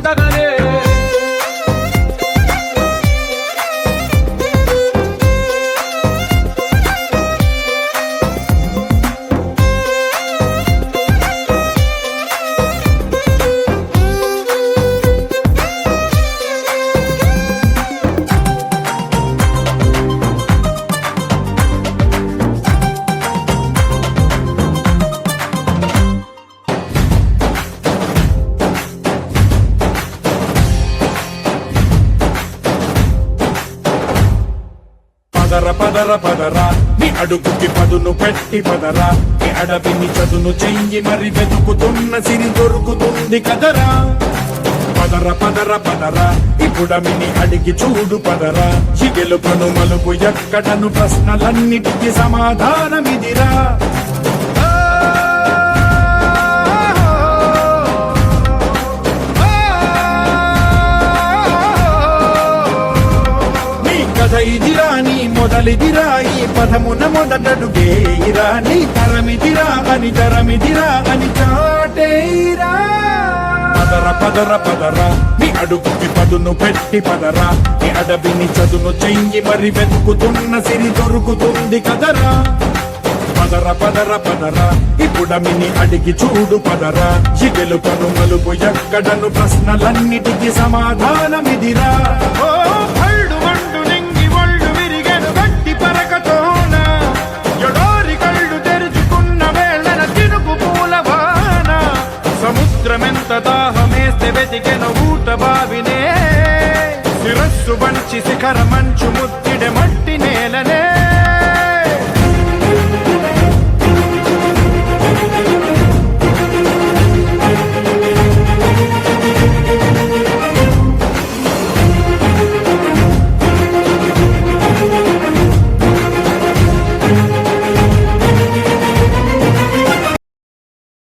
మెత్తగనే పదర పదర పదరా నీ అడుగుకి పదును పెట్టి పదరా నీ అడవిని చదును చెయ్యి మరి వెతుకుతున్న సిరి దొరుకుతుంది కదరా పదర పదర పదరా ఇప్పుడమిని అడిగి చూడు పదరా చిగెలుపను మలుపు ఎక్కడను ప్రశ్నలన్నిటికీ సమాధానమిదిరా ఇదిరా నీ మొదలిదిరా ఈ పదమున మొదటడుగేయిరా నీ తరమిదిరా అని చాటేయిరా పదర పదర పదరా నీ అడుగుకి పదును పెట్టి పదరా నీ అడవిని చదును చెయ్యి మరి వెతుకుతున్న సిరి దొరుకుతుంది కదరా పదర పదర పదరా ఇప్పుడమిని అడిగి చూడు పదరా చిగెలుపను మలుపు ఎక్కడను ప్రశ్నలన్నిటికీ సమాధానమిదిరా సముద్రమెంత దాహమేస్తే వెతికెన ఊట బావినే శిరస్సు వంచి శిఖర మంచు ముద్దిడె మట్టి